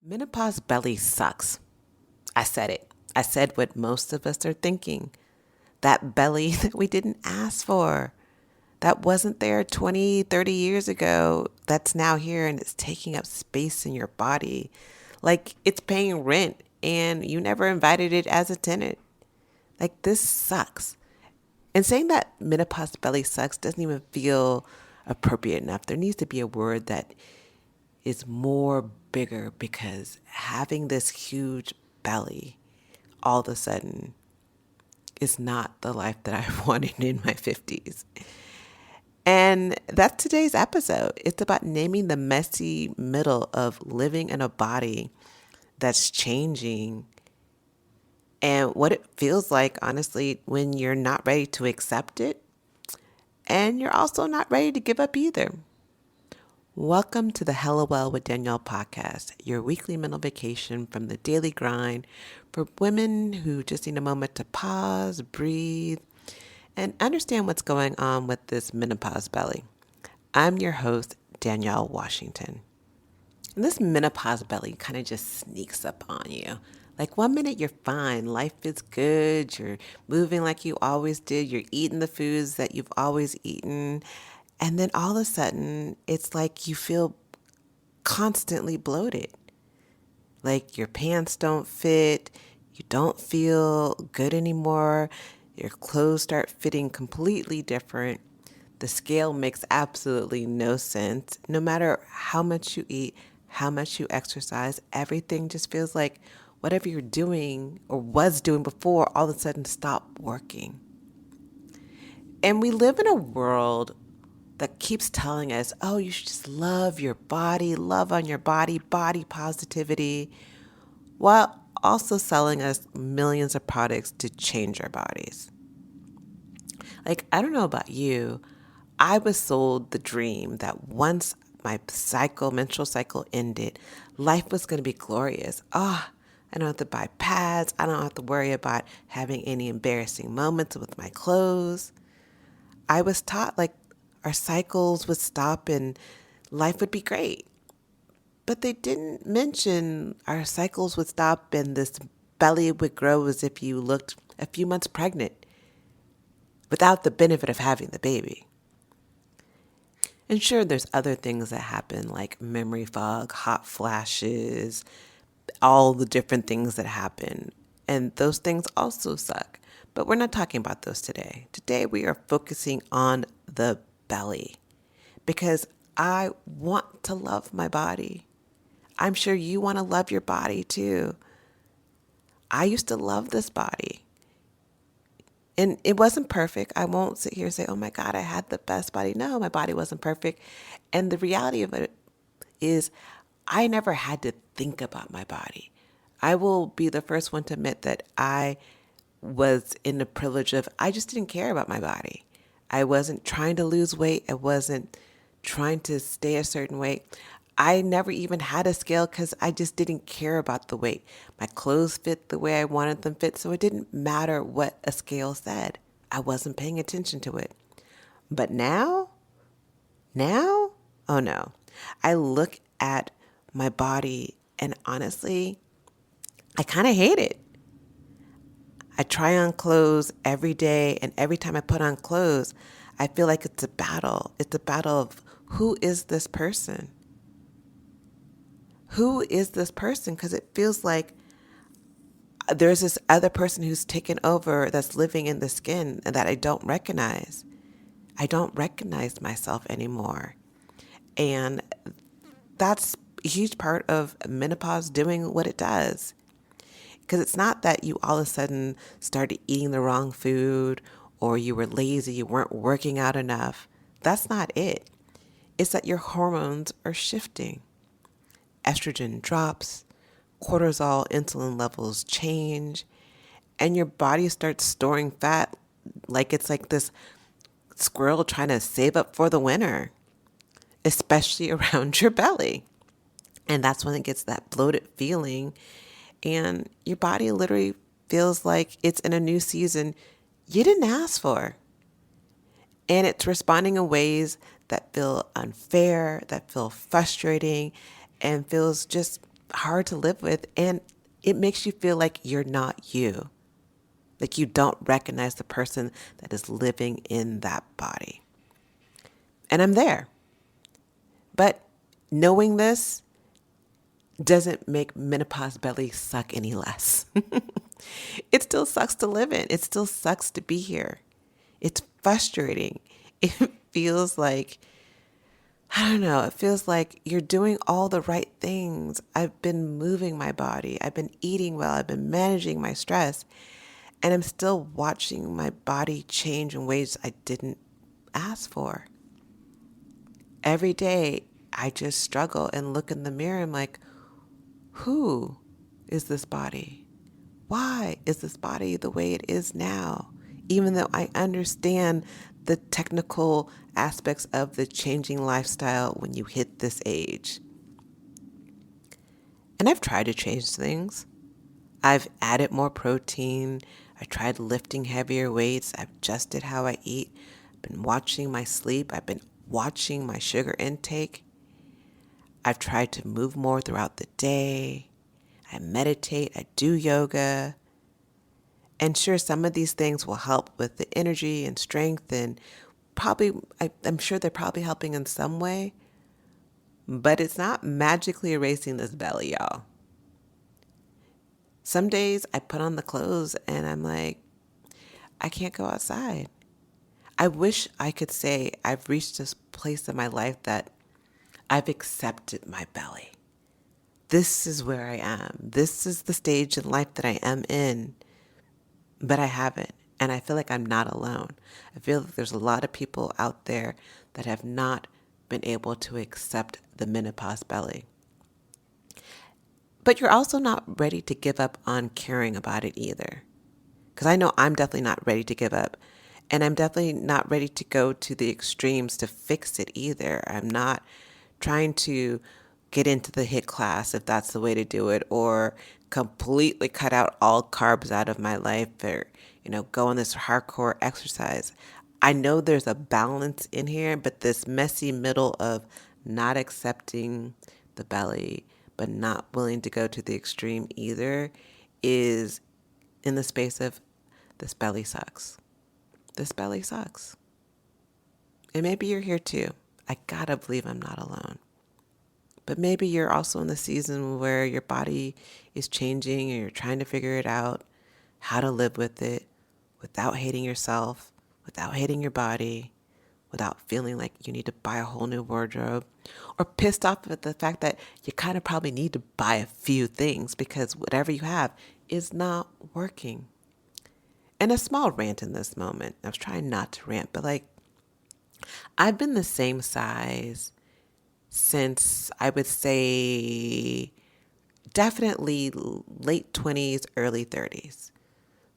Menopause belly sucks. I said it. I said what most of us are thinking. That belly that we didn't ask for, that wasn't there 20, 30 years ago, that's now here and it's taking up space in your body. Like it's paying rent and you never invited it as a tenant. Like this sucks. And saying that menopause belly sucks doesn't even feel appropriate enough. There needs to be a word that is more bigger because having this huge belly all of a sudden is not the life that I wanted in my 50s. And that's today's episode. It's about naming the messy middle of living in a body that's changing and what it feels like, honestly, when you're not ready to accept it and you're also not ready to give up either. Welcome to the Hello Well with Danielle podcast, your weekly mental vacation from the daily grind for women who just need a moment to pause, breathe, and understand what's going on with this menopause belly. I'm your host, Danielle Washington. And this menopause belly kind of just sneaks up on you. Like 1 minute you're fine, life is good, you're moving like you always did, you're eating the foods that you've always eaten, and then all of a sudden it's like you feel constantly bloated. Like your pants don't fit, you don't feel good anymore, your clothes start fitting completely different. The scale makes absolutely no sense. No matter how much you eat, how much you exercise, everything just feels like whatever you're doing or was doing before all of a sudden stopped working. And we live in a world that keeps telling us, oh, you should just love your body, love on your body, body positivity, while also selling us millions of products to change our bodies. Like, I don't know about you, I was sold the dream that once my menstrual cycle ended, life was going to be glorious. I don't have to buy pads. I don't have to worry about having any embarrassing moments with my clothes. I was taught like our cycles would stop and life would be great. But they didn't mention our cycles would stop and this belly would grow as if you looked a few months pregnant without the benefit of having the baby. And sure, there's other things that happen like memory fog, hot flashes, all the different things that happen. And those things also suck. But we're not talking about those today. Today we are focusing on the belly because I want to love my body. I'm sure you want to love your body too. I used to love this body. And it wasn't perfect. I won't sit here and say, oh my God, I had the best body. No, my body wasn't perfect. And the reality of it is I never had to think about my body. I will be the first one to admit that I was in the privilege of, I just didn't care about my body. I wasn't trying to lose weight. I wasn't trying to stay a certain weight. I never even had a scale because I just didn't care about the weight. My clothes fit the way I wanted them fit, so it didn't matter what a scale said. I wasn't paying attention to it. But now, oh no. I look at my body and honestly, I kind of hate it. I try on clothes every day, and every time I put on clothes, I feel like it's a battle. It's a battle of who is this person? Who is this person? Because it feels like there's this other person who's taken over that's living in the skin and that I don't recognize. I don't recognize myself anymore. And that's a huge part of menopause doing what it does. Because it's not that you all of a sudden started eating the wrong food or you were lazy, you weren't working out enough. That's not it. It's that your hormones are shifting. Estrogen drops, cortisol, insulin levels change, and your body starts storing fat like it's like this squirrel trying to save up for the winter, especially around your belly. And that's when it gets that bloated feeling, and your body literally feels like it's in a new season you didn't ask for. And it's responding in ways that feel unfair, that feel frustrating, and feels just hard to live with, and it makes you feel like you're not you. Like you don't recognize the person that is living in that body. And I'm there. But knowing this doesn't make menopause belly suck any less. It still sucks to live in. It still sucks to be here. It's frustrating. It feels like, I don't know, it feels like you're doing all the right things. I've been moving my body. I've been eating well. I've been managing my stress. And I'm still watching my body change in ways I didn't ask for. Every day, I just struggle and look in the mirror. I'm like, who is this body? Why is this body the way it is now? Even though I understand the technical aspects of the changing lifestyle when you hit this age. And I've tried to change things. I've added more protein. I tried lifting heavier weights. I've adjusted how I eat. I've been watching my sleep. I've been watching my sugar intake. I've tried to move more throughout the day. I meditate. I do yoga. And sure, some of these things will help with the energy and strength, and probably, I'm sure they're probably helping in some way, but it's not magically erasing this belly, y'all. Some days I put on the clothes and I'm like, I can't go outside. I wish I could say I've reached this place in my life that I've accepted my belly. This is where I am. This is the stage in life that I am in. But I haven't. And I feel like I'm not alone. I feel like there's a lot of people out there that have not been able to accept the menopause belly. But you're also not ready to give up on caring about it either. Because I know I'm definitely not ready to give up. And I'm definitely not ready to go to the extremes to fix it either. I'm not trying to get into the HIIT class if that's the way to do it, or completely cut out all carbs out of my life, or, go on this hardcore exercise. I know there's a balance in here, but this messy middle of not accepting the belly, but not willing to go to the extreme either, is in the space of this belly sucks. This belly sucks. And maybe you're here too. I gotta believe I'm not alone. But maybe you're also in the season where your body is changing and you're trying to figure it out, how to live with it without hating yourself, without hating your body, without feeling like you need to buy a whole new wardrobe, or pissed off at the fact that you kind of probably need to buy a few things because whatever you have is not working. And a small rant in this moment. I was trying not to rant, but I've been the same size since I would say definitely late 20s, early 30s.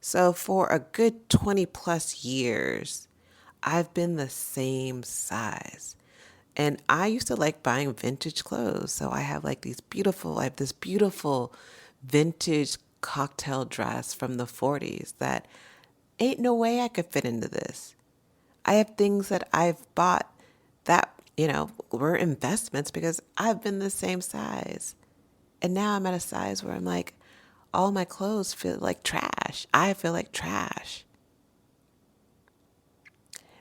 So for a good 20 plus years, I've been the same size. And I used to like buying vintage clothes. So I have this beautiful vintage cocktail dress from the 40s that ain't no way I could fit into this. I have things that I've bought that, were investments because I've been the same size. And now I'm at a size where I'm like, all my clothes feel like trash. I feel like trash.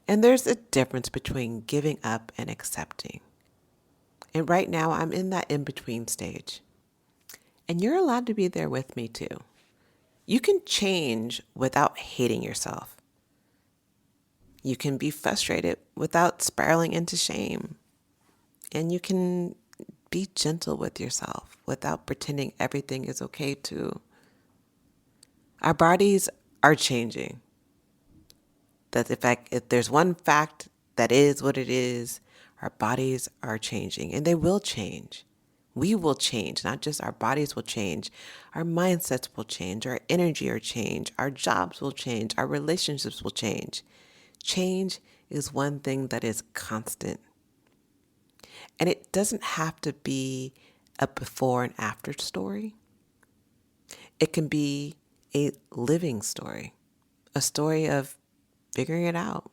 And there's a difference between giving up and accepting. And right now I'm in that in between stage. And you're allowed to be there with me too. You can change without hating yourself. You can be frustrated without spiraling into shame. And you can be gentle with yourself without pretending everything is okay too. Our bodies are changing. If there's one fact that is what it is, our bodies are changing, and they will change. We will change, not just our bodies will change. Our mindsets will change, our energy will change, our jobs will change, our relationships will change. Change is one thing that is constant. And it doesn't have to be a before and after story. It can be a living story, a story of figuring it out,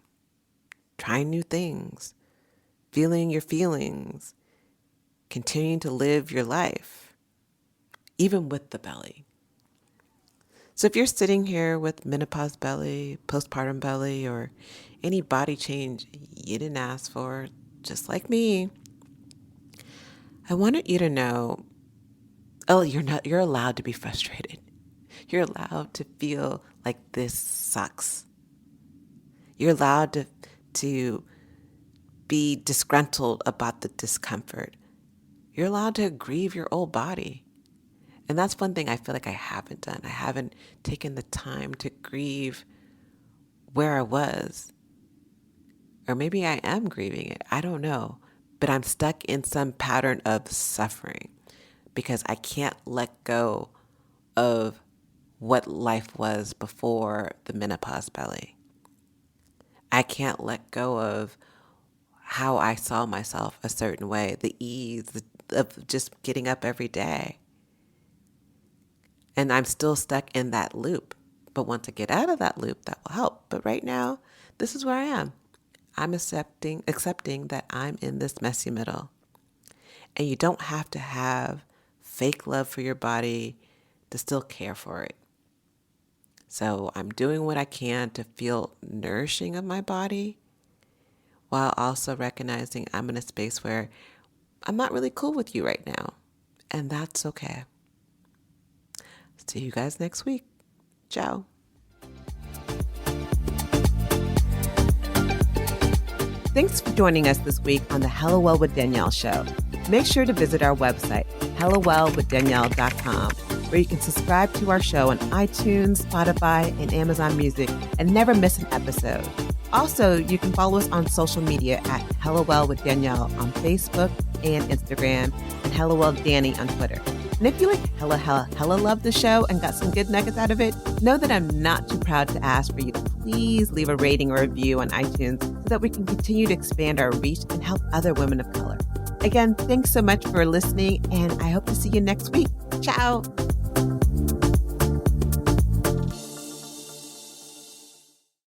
trying new things, feeling your feelings, continuing to live your life. even with the belly. So if you're sitting here with menopause belly, postpartum belly, or any body change you didn't ask for, just like me, I wanted you to know, oh, you're allowed to be frustrated. You're allowed to feel like this sucks. You're allowed to be disgruntled about the discomfort. You're allowed to grieve your old body. And that's one thing I feel like I haven't done. I haven't taken the time to grieve where I was. Or maybe I am grieving it. I don't know. But I'm stuck in some pattern of suffering because I can't let go of what life was before the menopause belly. I can't let go of how I saw myself a certain way, the ease of just getting up every day. And I'm still stuck in that loop. But once I get out of that loop, that will help. But right now, this is where I am. I'm accepting that I'm in this messy middle. And you don't have to have fake love for your body to still care for it. So I'm doing what I can to feel nourishing of my body while also recognizing I'm in a space where I'm not really cool with you right now. And that's okay. See you guys next week. Ciao. Thanks for joining us this week on the Hello Well with Danielle show. Make sure to visit our website, hellowellwithdanielle.com, where you can subscribe to our show on iTunes, Spotify, and Amazon Music and never miss an episode. Also, you can follow us on social media at Hello Well with Danielle on Facebook and Instagram, and Hello Well Danny on Twitter. And if you like hella love the show and got some good nuggets out of it, know that I'm not too proud to ask for you to please leave a rating or review on iTunes so that we can continue to expand our reach and help other women of color. Again, thanks so much for listening, and I hope to see you next week. Ciao.